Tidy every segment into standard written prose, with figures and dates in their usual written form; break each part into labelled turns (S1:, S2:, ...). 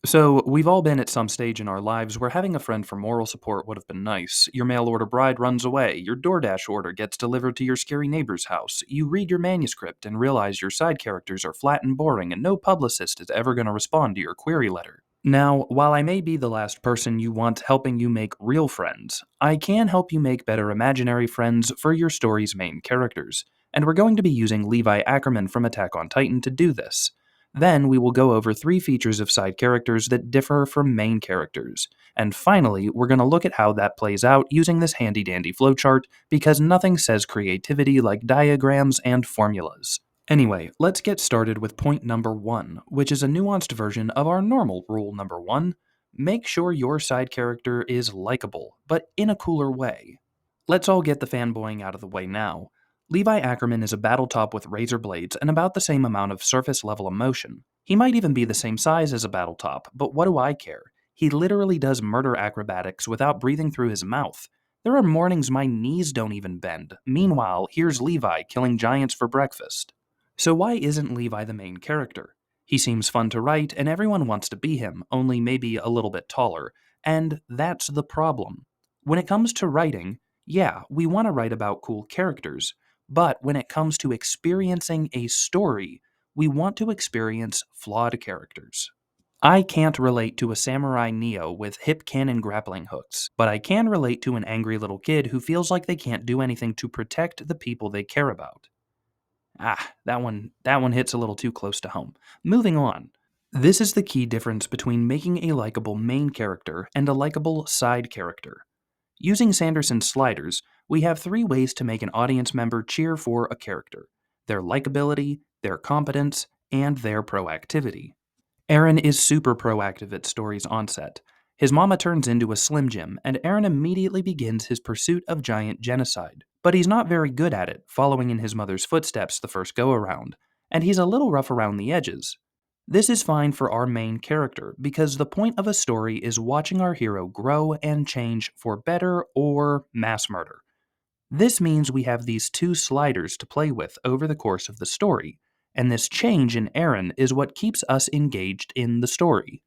S1: So, we've all been at some stage in our lives where having a friend for moral support would have been nice. Your mail order bride runs away, your DoorDash order gets delivered to your scary neighbor's house, you read your manuscript and realize your side characters are flat and boring and no publicist is ever going to respond to your query letter. Now, while I may be the last person you want helping you make real friends, I can help you make better imaginary friends for your story's main characters. And we're going to be using Levi Ackerman from Attack on Titan to do this. Then we will go over 3 features of side characters that differ from main characters. And finally, we're going to look at how that plays out using this handy dandy flowchart because nothing says creativity like diagrams and formulas. Anyway, let's get started with point number 1, which is a nuanced version of our normal rule number 1. Make sure your side character is likable, but in a cooler way. Let's all get the fanboying out of the way now. Levi Ackerman is a battle top with razor blades and about the same amount of surface level emotion. He might even be the same size as a battle top, but what do I care? He literally does murder acrobatics without breathing through his mouth. There are mornings my knees don't even bend. Meanwhile, here's Levi killing giants for breakfast. So why isn't Levi the main character? He seems fun to write and everyone wants to be him, only maybe a little bit taller. And that's the problem. When it comes to writing, yeah, we want to write about cool characters. But when it comes to experiencing a story, we want to experience flawed characters. I can't relate to a samurai Neo with hip cannon grappling hooks, but I can relate to an angry little kid who feels like they can't do anything to protect the people they care about. That one hits a little too close to home. Moving on. This is the key difference between making a likable main character and a likable side character. Using Sanderson's sliders, we have 3 ways to make an audience member cheer for a character: their likability, their competence, and their proactivity. Eren is super proactive at story's onset. His mama turns into a Slim Jim, and Eren immediately begins his pursuit of giant genocide. But he's not very good at it, following in his mother's footsteps the first go around, and he's a little rough around the edges. This is fine for our main character, because the point of a story is watching our hero grow and change for better or mass murder. This means we have these 2 sliders to play with over the course of the story, and this change in Eren is what keeps us engaged in the story.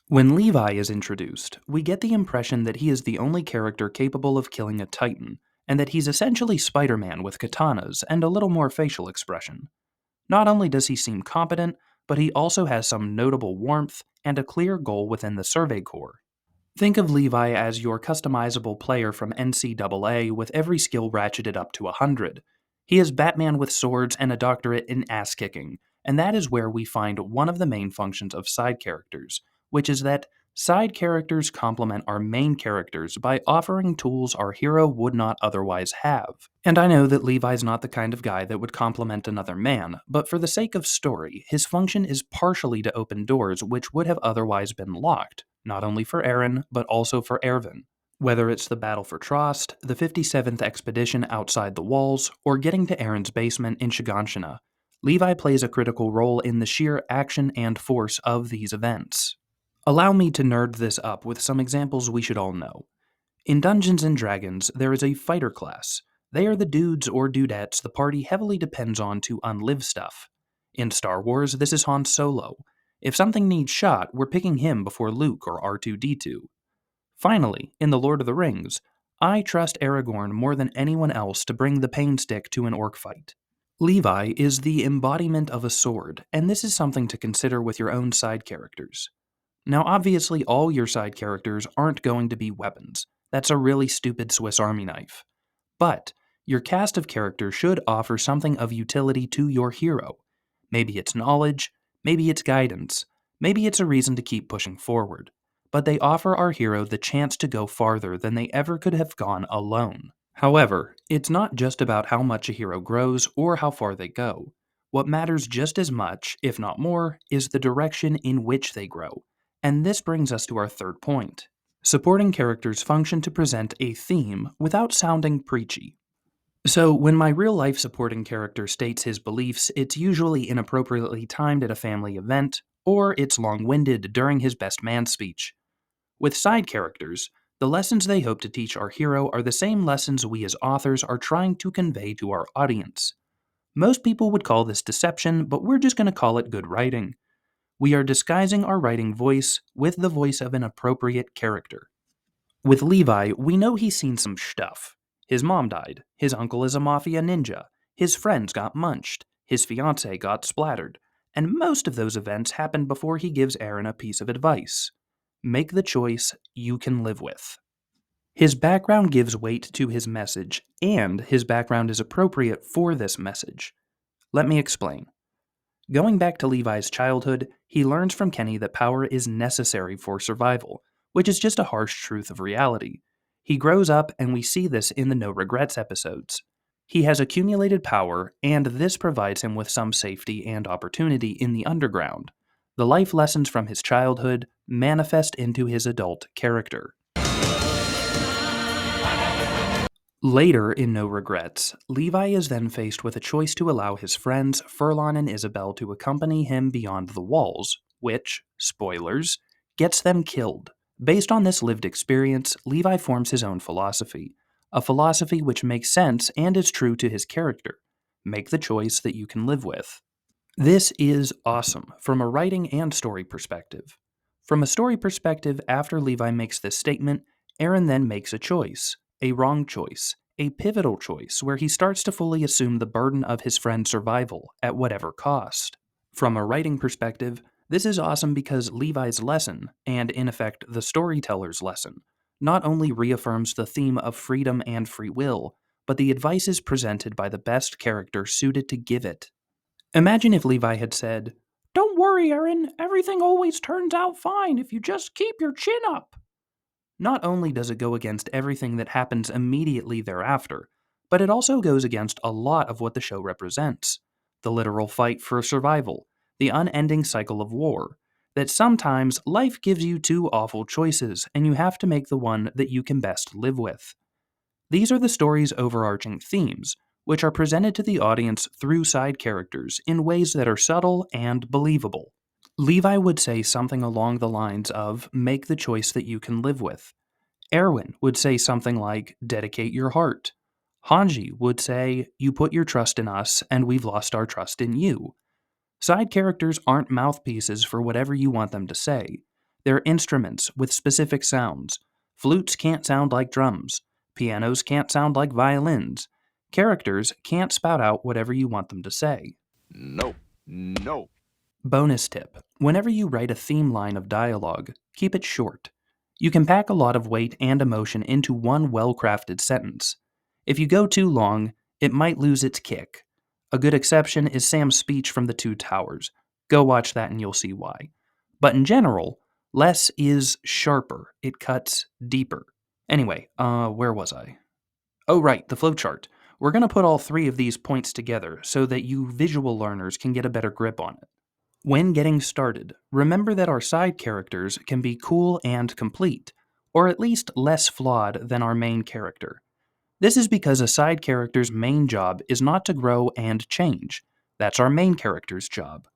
S1: When Levi is introduced, we get the impression that he is the only character capable of killing a Titan, and that he's essentially Spider-Man with katanas and a little more facial expression. Not only does he seem competent, but he also has some notable warmth and a clear goal within the Survey Corps. Think of Levi as your customizable player from NCAA with every skill ratcheted up to 100. He is Batman with swords and a doctorate in ass kicking, and that is where we find one of the main functions of side characters, which is that side characters complement our main characters by offering tools our hero would not otherwise have. And I know that Levi's not the kind of guy that would compliment another man, but for the sake of story, his function is partially to open doors which would have otherwise been locked, not only for Eren, but also for Erwin. Whether it's the battle for Trost, the 57th expedition outside the walls, or getting to Eren's basement in Shiganshina, Levi plays a critical role in the sheer action and force of these events. Allow me to nerd this up with some examples we should all know. In Dungeons & Dragons, there is a fighter class. They are the dudes or dudettes the party heavily depends on to unlive stuff. In Star Wars, this is Han Solo. If something needs shot, we're picking him before Luke or R2-D2. Finally, in The Lord of the Rings, I trust Aragorn more than anyone else to bring the pain stick to an orc fight. Levi is the embodiment of a sword, and this is something to consider with your own side characters. Now, obviously, all your side characters aren't going to be weapons. That's a really stupid Swiss Army knife. But your cast of characters should offer something of utility to your hero. Maybe it's knowledge, maybe it's guidance, maybe it's a reason to keep pushing forward. But they offer our hero the chance to go farther than they ever could have gone alone. However, it's not just about how much a hero grows or how far they go. What matters just as much, if not more, is the direction in which they grow. And this brings us to our third point. Supporting characters function to present a theme without sounding preachy. So, when my real-life supporting character states his beliefs, it's usually inappropriately timed at a family event, or it's long-winded during his best man speech. With side characters, the lessons they hope to teach our hero are the same lessons we as authors are trying to convey to our audience. Most people would call this deception, but we're just going to call it good writing. We are disguising our writing voice with the voice of an appropriate character. With Levi, we know he's seen some stuff. His mom died, his uncle is a mafia ninja, his friends got munched, his fiancée got splattered, and most of those events happened before he gives Eren a piece of advice. Make the choice you can live with. His background gives weight to his message, and his background is appropriate for this message. Let me explain. Going back to Levi's childhood, he learns from Kenny that power is necessary for survival, which is just a harsh truth of reality. He grows up, and we see this in the No Regrets episodes. He has accumulated power, and this provides him with some safety and opportunity in the underground. The life lessons from his childhood manifest into his adult character. Later in No Regrets, Levi is then faced with a choice to allow his friends Furlon and Isabel to accompany him beyond the walls, which, spoilers, gets them killed. Based on this lived experience, Levi forms his own philosophy, a philosophy which makes sense and is true to his character. Make the choice that you can live with. This is awesome from a writing and story perspective. From a story perspective, after Levi makes this statement, Eren then makes a choice, a wrong choice, a pivotal choice where he starts to fully assume the burden of his friend's survival at whatever cost. From a writing perspective, this is awesome because Levi's lesson, and in effect the storyteller's lesson, not only reaffirms the theme of freedom and free will, but the advice is presented by the best character suited to give it. Imagine if Levi had said, "Don't worry, Eren, everything always turns out fine if you just keep your chin up." Not only does it go against everything that happens immediately thereafter, but it also goes against a lot of what the show represents. The literal fight for survival, the unending cycle of war, that sometimes life gives you two awful choices and you have to make the one that you can best live with. These are the story's overarching themes, which are presented to the audience through side characters in ways that are subtle and believable. Levi would say something along the lines of, "Make the choice that you can live with." Erwin would say something like, "Dedicate your heart." Hanji would say, "You put your trust in us, and we've lost our trust in you." Side characters aren't mouthpieces for whatever you want them to say. They're instruments with specific sounds. Flutes can't sound like drums. Pianos can't sound like violins. Characters can't spout out whatever you want them to say.
S2: No. No.
S1: Bonus tip: whenever you write a theme line of dialogue, keep it short. You can pack a lot of weight and emotion into one well-crafted sentence. If you go too long, it might lose its kick. A good exception is Sam's speech from the Two Towers. Go watch that and you'll see why. But in general, less is sharper. It cuts deeper. Anyway, where was I? Oh, right, the flowchart. We're going to put all three of these points together so that you visual learners can get a better grip on it. When getting started, remember that our side characters can be cool and complete, or at least less flawed than our main character. This is because a side character's main job is not to grow and change. That's our main character's job.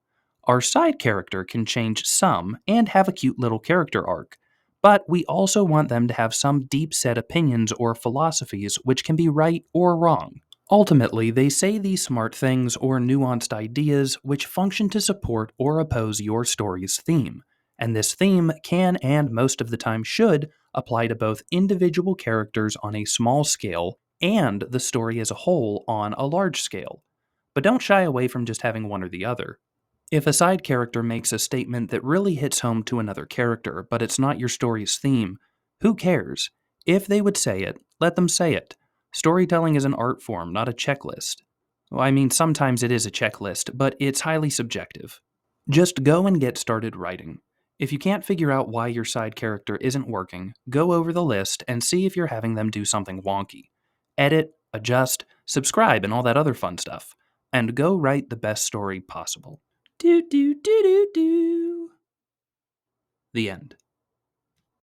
S1: Our side character can change some and have a cute little character arc, but we also want them to have some deep set opinions or philosophies which can be right or wrong. Ultimately, they say these smart things or nuanced ideas which function to support or oppose your story's theme, and this theme can and most of the time should apply to both individual characters on a small scale and the story as a whole on a large scale. But don't shy away from just having one or the other. If a side character makes a statement that really hits home to another character, but it's not your story's theme, who cares? If they would say it, let them say it. Storytelling is an art form, not a checklist. Well, I mean, sometimes it is a checklist, but it's highly subjective. Just go and get started writing. If you can't figure out why your side character isn't working, go over the list and see if you're having them do something wonky. Edit, adjust, subscribe, and all that other fun stuff. And go write the best story possible. Do do do do do. The end.